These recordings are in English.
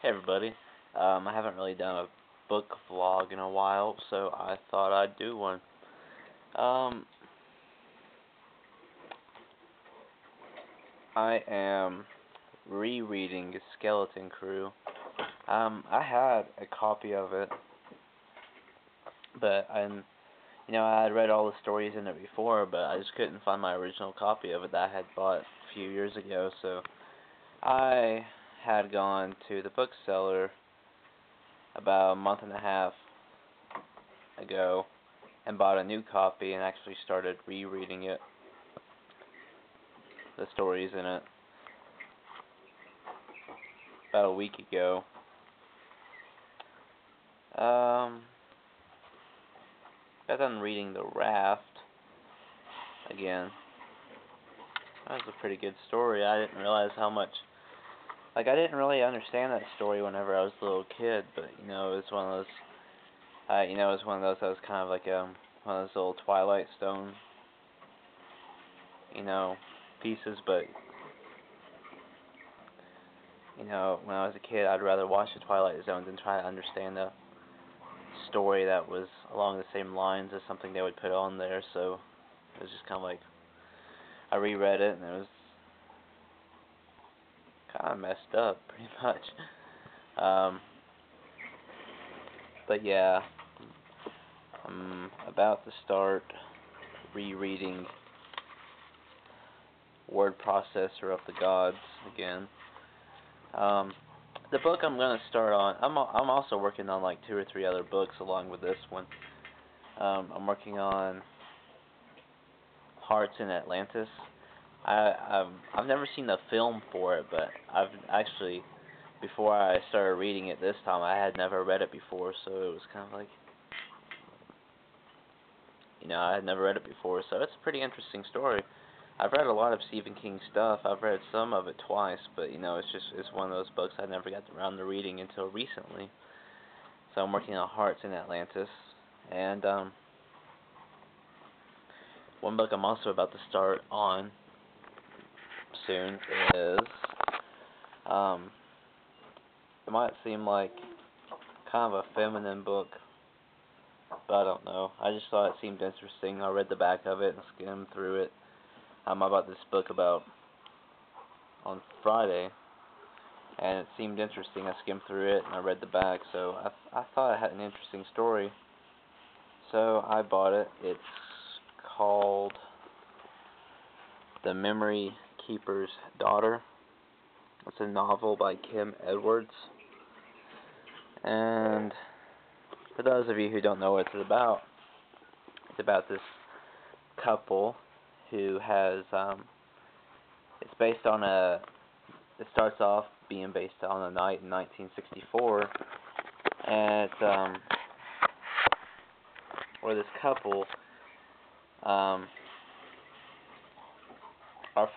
Hey everybody. I haven't really done a book vlog in a while, so I thought I'd do one. Um, I am rereading Skeleton Crew. I had a copy of it, but I had read all the stories in it before, but I just couldn't find my original copy of it that I had bought a few years ago, so I had gone to the bookseller about a month and a half ago and bought a new copy and actually started rereading it, the stories in it, about a week ago. Got done reading The Raft again. That was a pretty good story. I didn't realize how much, I didn't really understand that story whenever I was a little kid, but, it was one of those, it was one of those that was kind of like, one of those little Twilight Stone, pieces, but, when I was a kid, I'd rather watch the Twilight Zone than try to understand a story that was along the same lines as something they would put on there, so it was just kind of like, I reread it, and it was kind of messed up, pretty much. But yeah, I'm about to start rereading Word Processor of the Gods again. The book I'm gonna start on, I'm also working on like 2 or 3 other books along with this one. I'm working on Hearts in Atlantis. I've never seen the film for it, but I've actually, before I started reading it this time, I had never read it before, so it was kind of like, I had never read it before, so it's a pretty interesting story. I've read a lot of Stephen King stuff. I've read some of it twice, but it's one of those books I never got around to reading until recently. So I'm working on Hearts in Atlantis, and one book I'm also about to start on soon is, it might seem like kind of a feminine book, but I don't know. I just thought it seemed interesting. I read the back of it and skimmed through it. I bought this book on Friday, and it seemed interesting. I skimmed through it and I read the back, so I thought it had an interesting story. So I bought it. It's called The Memory Keeper's Daughter. It's a novel by Kim Edwards. And for those of you who don't know what it's about this couple who has, it's based on it starts off being based on a night in 1964, and it's, where this couple, are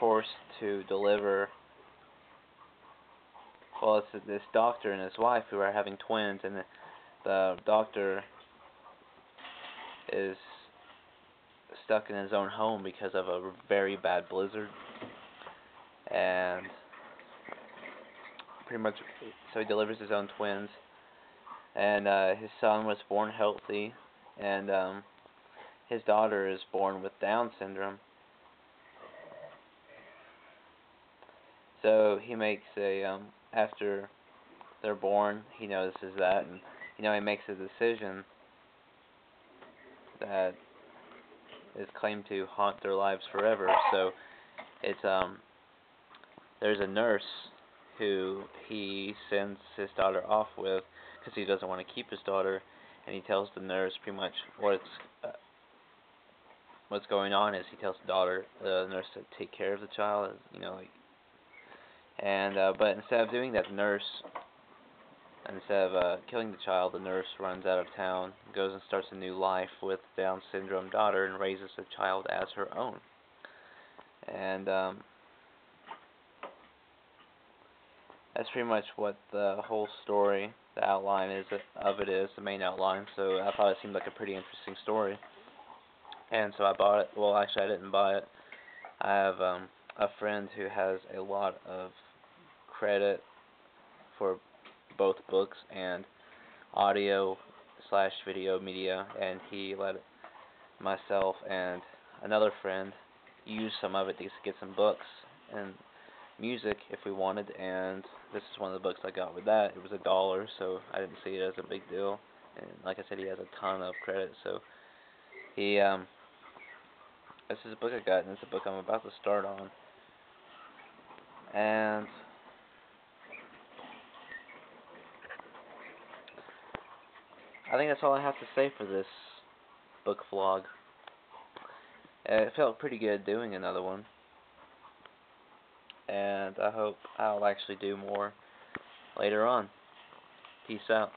forced to deliver, well, it's this doctor and his wife who are having twins, and the doctor is stuck in his own home because of a very bad blizzard, and pretty much, so he delivers his own twins, and his son was born healthy, and his daughter is born with Down syndrome. So he makes after they're born, he notices that, and he makes a decision that is claimed to haunt their lives forever. So it's there's a nurse who he sends his daughter off with because he doesn't want to keep his daughter, and he tells the nurse pretty much what's going on is he tells the nurse to take care of the child, and but instead of doing that, instead of killing the child, the nurse runs out of town, goes and starts a new life with Down syndrome daughter, and raises the child as her own. And that's pretty much what the whole story, the outline is the main outline. So I thought it seemed like a pretty interesting story, and so I bought it. Well, actually, I didn't buy it. I have a friend who has a lot of credit for both books and audio slash video media, and he let myself and another friend use some of it to get some books and music if we wanted, and this is one of the books I got with that. It was $1, so I didn't see it as a big deal. And like I said, he has a ton of credit, so he this is a book I got, and it's a book I'm about to start on. And I think that's all I have to say for this book vlog. It felt pretty good doing another one, and I hope I'll actually do more later on. Peace out.